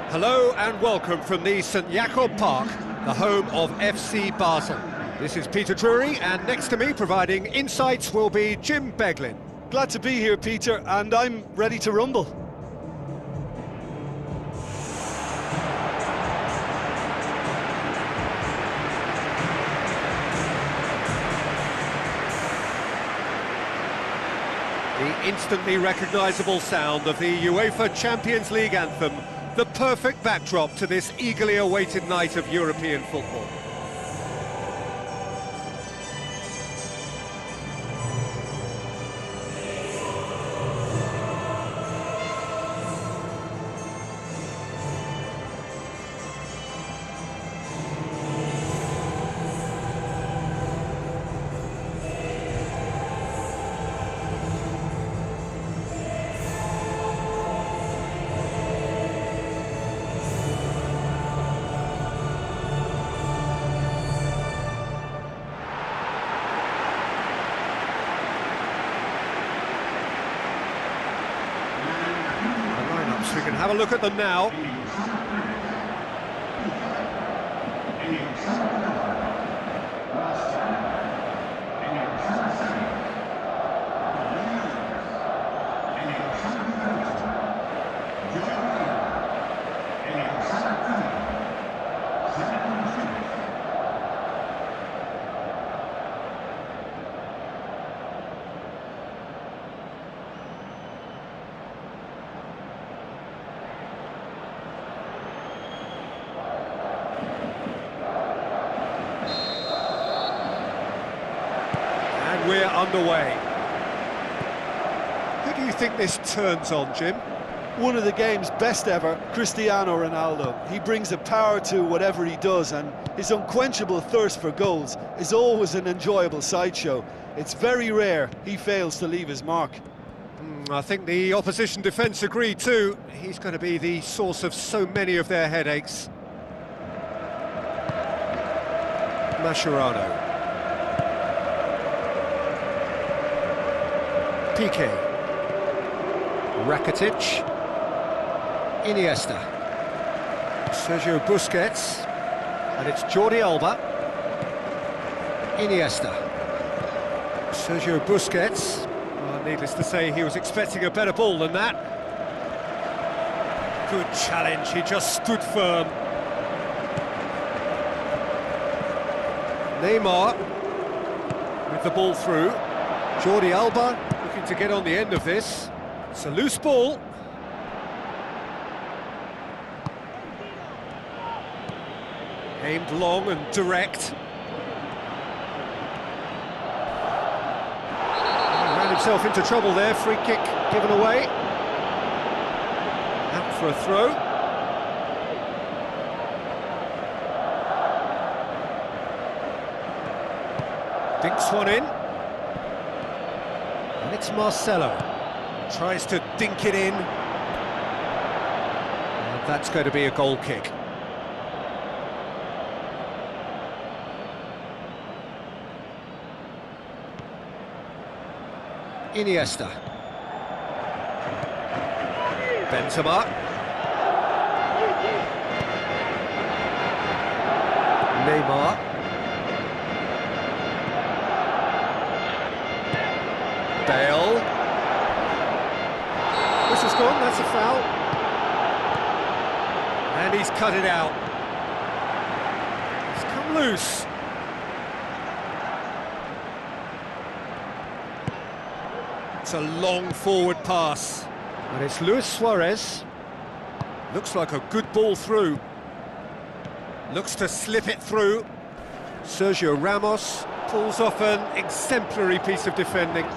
Hello and welcome from the St Jakob Park, the home of FC Basel. This is Peter Drury, and next to me providing insights will be Jim Beglin. Glad to be here, Peter, and I'm ready to rumble. The instantly recognisable sound of the UEFA Champions League anthem, the perfect backdrop to this eagerly awaited night of European football. We can have a look at them now. We're underway. Who do you think this turns on, Jim? One of the game's best ever, Cristiano Ronaldo. He brings a power to whatever he does, and his unquenchable thirst for goals is always an enjoyable sideshow. It's very rare he fails to leave his mark. I think the opposition defence agree too. He's going to be the source of so many of their headaches. Mascherano. Piqué, Rakitic, Iniesta, Sergio Busquets, and it's Jordi Alba, Iniesta, Sergio Busquets. Well, needless to say, he was expecting a better ball than that. Good challenge, he just stood firm. Neymar with the ball through. Jordi Alba looking to get on the end of this. It's a loose ball. Aimed long and direct. He ran himself into trouble there. Free kick given away. Out for a throw. Dinks one in. And it's Marcelo, tries to dink it in, and that's going to be a goal kick. Iniesta, Benzema, Neymar. Bale. This is gone, that's a foul. And he's cut it out. It's come loose. It's a long forward pass. And it's Luis Suarez. Looks like a good ball through. Looks to slip it through. Sergio Ramos pulls off an exemplary piece of defending.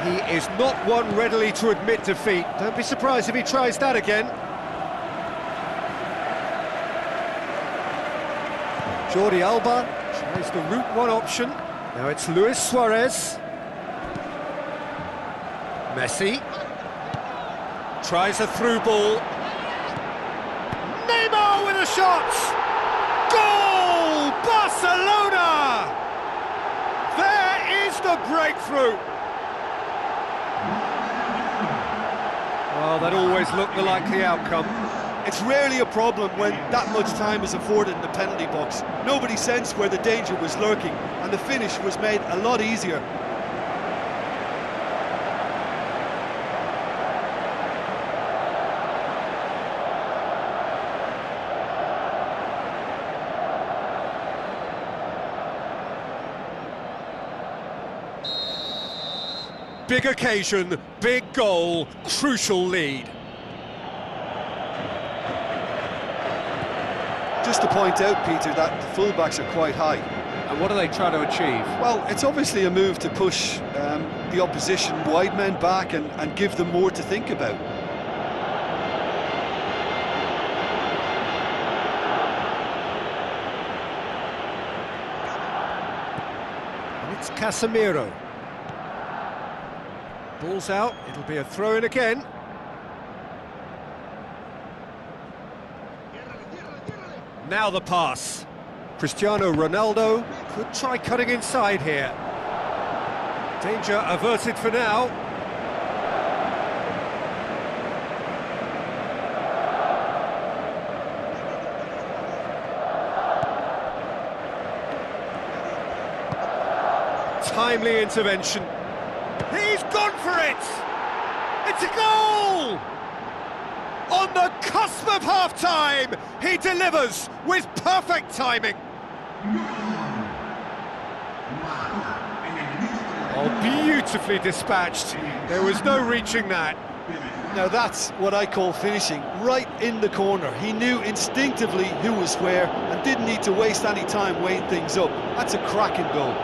He is not one readily to admit defeat. Don't be surprised if he tries that again. Jordi Alba tries the route one option. Now it's Luis Suarez. Messi tries a through ball. Neymar with a shot! Goal! Barcelona! There is the breakthrough. Well, that always looked the likely outcome. It's rarely a problem when that much time is afforded in the penalty box. Nobody sensed where the danger was lurking, and the finish was made a lot easier. Big occasion, big goal, crucial lead. Just to point out, Peter, that the fullbacks are quite high. And what are they trying to achieve? Well, it's obviously a move to push the opposition wide men back and give them more to think about. And it's Casemiro. Ball's out, it'll be a throw-in again. Now the pass. Cristiano Ronaldo could try cutting inside here. Danger averted for now. Timely intervention. He's gone for it! It's a goal! On the cusp of half-time, he delivers with perfect timing. Oh, beautifully dispatched. There was no reaching that. Now that's what I call finishing, right in the corner. He knew instinctively who was where and didn't need to waste any time weighing things up. That's a cracking goal.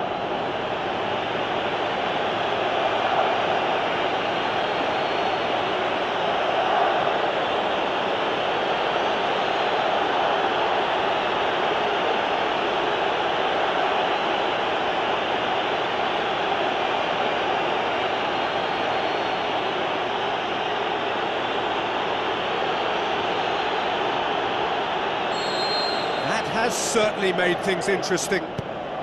Has certainly made things interesting.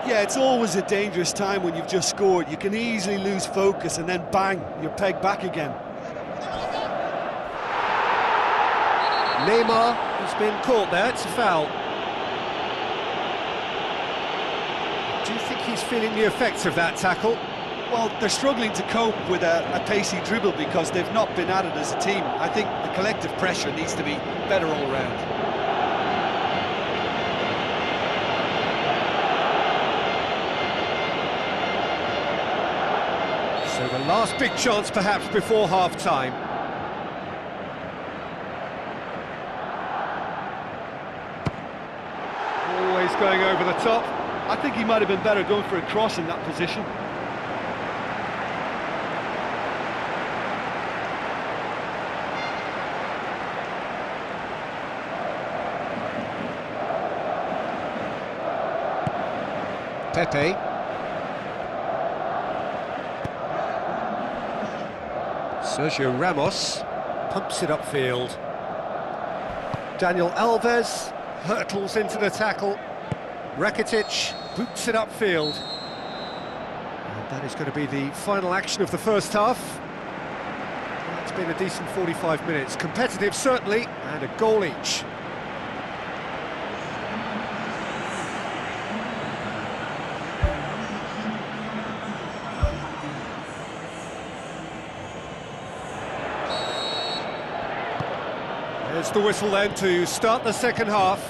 Yeah, it's always a dangerous time when you've just scored. You can easily lose focus and then bang, you're pegged back again. Neymar has been caught there, it's a foul. Do you think he's feeling the effects of that tackle? Well, they're struggling to cope with a pacey dribble because they've not been at it as a team. I think the collective pressure needs to be better all round. So the last big chance perhaps before half-time. Always going over the top. I think he might have been better going for a cross in that position. Pepe. Sergio Ramos pumps it upfield. Daniel Alves hurtles into the tackle. Rakitic boots it upfield. And that is going to be the final action of the first half. It's been a decent 45 minutes. Competitive, certainly, and a goal each. There's the whistle then to start the second half.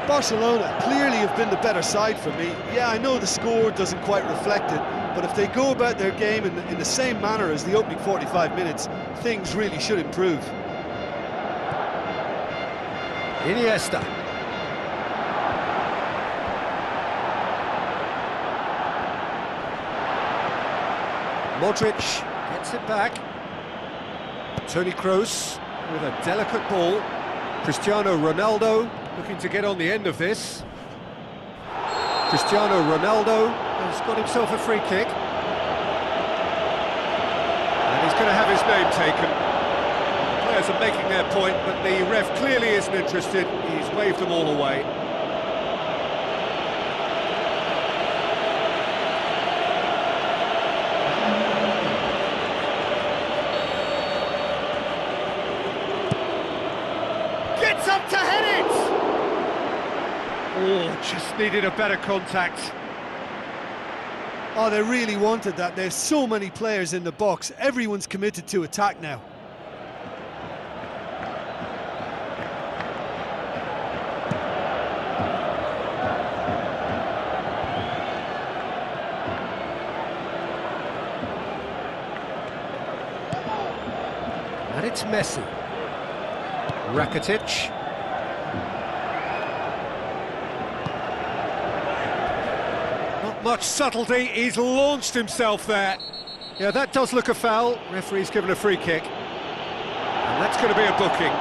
Barcelona clearly have been the better side for me. Yeah, I know the score doesn't quite reflect it, but if they go about their game in the same manner as the opening 45 minutes, things really should improve. Iniesta. Modric gets it back. Toni Kroos with a delicate ball. Cristiano Ronaldo looking to get on the end of this. Cristiano Ronaldo has got himself a free kick. And he's going to have his name taken. The players are making their point, but the ref clearly isn't interested. He's waved them all away. up to head it! Oh, just needed a better contact. Oh, they really wanted that. There's so many players in the box. Everyone's committed to attack now. And it's Messi. Rakitic. Not much subtlety, he's launched himself there. Yeah, that does look a foul. Referee's given a free kick. And that's going to be a booking.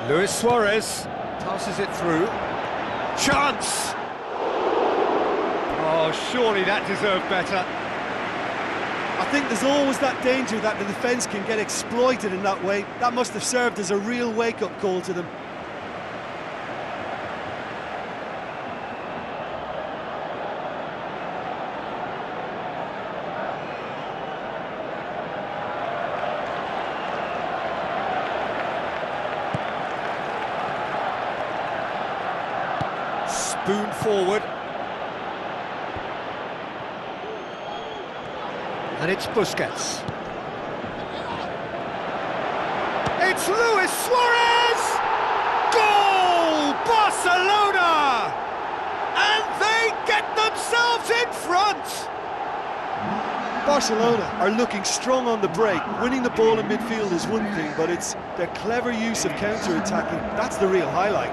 Luis Suarez passes it through. Chance! Oh, surely that deserved better. I think there's always that danger that the defence can get exploited in that way. That must have served as a real wake-up call to them. Spoon forward. And it's Busquets. It's Luis Suarez! Goal! Barcelona! And they get themselves in front! Barcelona are looking strong on the break. Winning the ball in midfield is one thing, but it's their clever use of counter-attacking. That's the real highlight.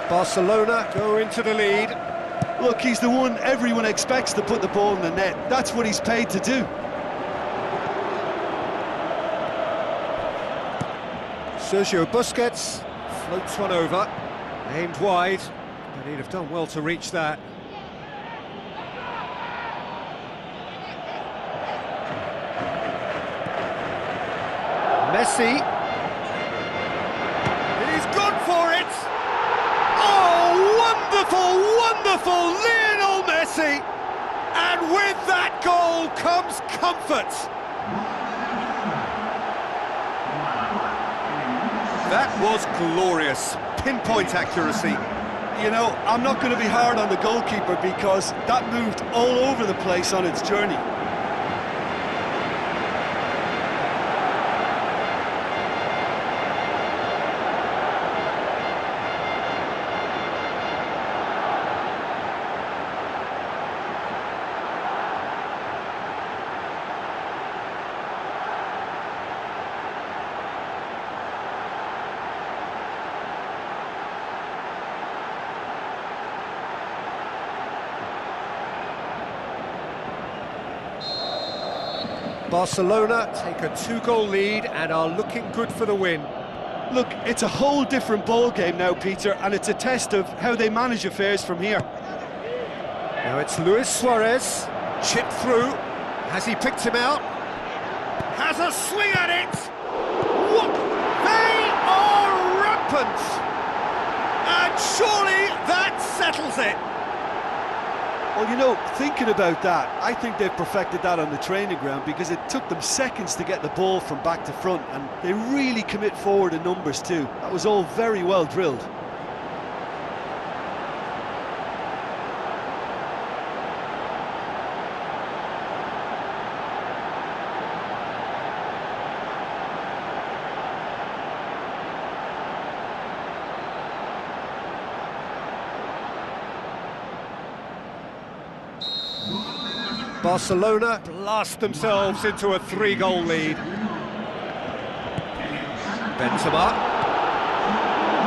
Barcelona go into the lead. Look, he's the one everyone expects to put the ball in the net. That's what he's paid to do. Sergio Busquets floats one over, aimed wide, but he'd have done well to reach that. Messi. He's gone for it! Wonderful, wonderful Lionel Messi! And with that goal comes comfort. That was glorious. Pinpoint accuracy. You know, I'm not going to be hard on the goalkeeper because that moved all over the place on its journey. Barcelona take a 2-goal lead and are looking good for the win. Look, it's a whole different ball game now, Peter, and it's a test of how they manage affairs from here. Now it's Luis Suarez, chipped through. Has he picked him out? Has a swing at it! What? They are rampant! And surely that settles it. Well, you know, thinking about that, I think they've perfected that on the training ground because it took them seconds to get the ball from back to front, and they really commit forward in numbers too. That was all very well drilled. Barcelona blast themselves into a 3-goal lead. Benzema.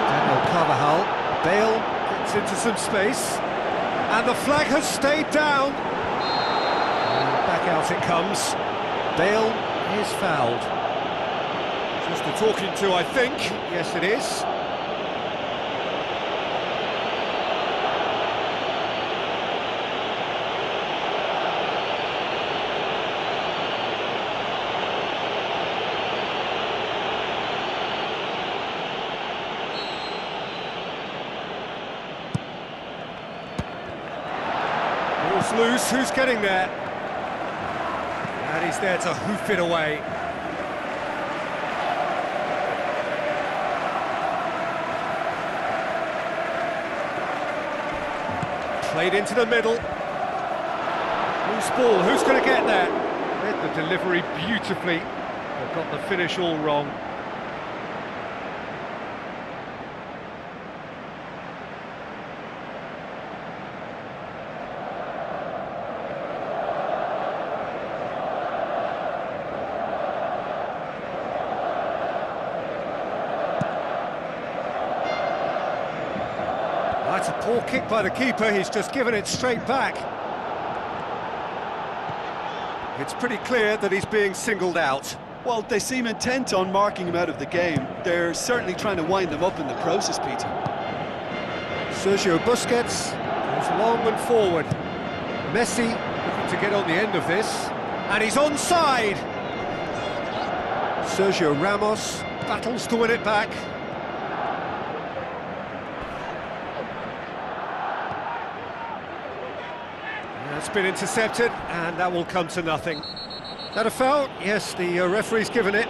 Daniel Carvajal. Bale gets Gets into some space. And the flag has stayed down. And back out it comes. Bale is fouled. Just a talking to, I think. Yes, it is. Ball's loose, who's getting there? And he's there to hoof it away. Played into the middle. Loose ball, who's going to get there? Read the delivery beautifully, but got the finish all wrong. That's a poor kick by the keeper, he's just given it straight back. It's pretty clear that he's being singled out. Well, they seem intent on marking him out of the game. They're certainly trying to wind him up in the process, Peter. Sergio Busquets goes long and forward. Messi looking to get on the end of this. And he's onside! Sergio Ramos battles to win it back. That's been intercepted, and that will come to nothing. Is that a foul? Yes, the referee's given it.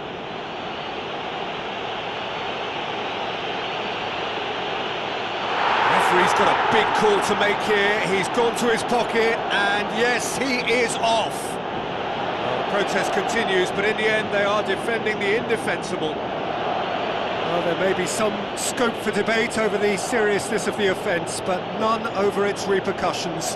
Referee's got a big call to make here. He's gone to his pocket, and yes, he is off. Well, the protest continues, but in the end, they are defending the indefensible. Well, there may be some scope for debate over the seriousness of the offence, but none over its repercussions.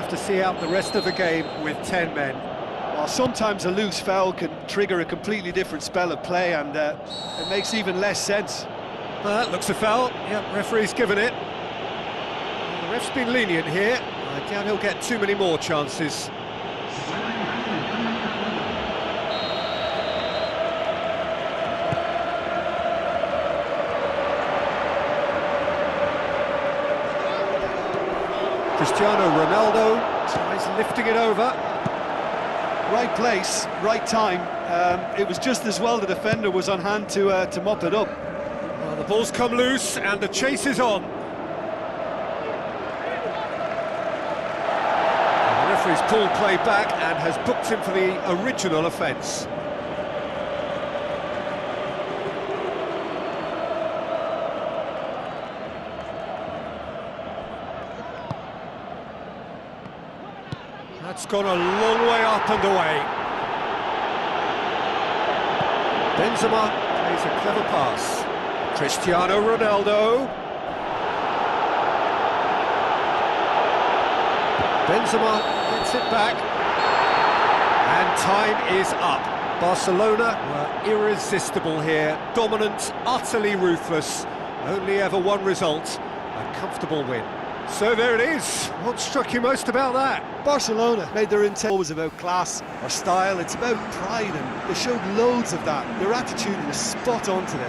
To see out the rest of the game with 10 men. Well, sometimes a loose foul can trigger a completely different spell of play, and it makes even less sense. Well, that looks a foul. Yep, referee's given it. Well, the ref's been lenient here. I doubt he'll get too many more chances. Cristiano Ronaldo tries lifting it over. Right place, right time. It was just as well the defender was on hand to mop it up. Well, the ball's come loose and the chase is on. And the referee's pulled play back and has booked him for the original offence. That's gone a long way up and away. Benzema plays a clever pass. Cristiano Ronaldo. Benzema gets it back. And time is up. Barcelona were irresistible here. Dominant, utterly ruthless. Only ever one result. A comfortable win. So there it is. What struck you most about that? Barcelona made their intent always about class or style. It's about pride, and they showed loads of that. Their attitude was spot on today.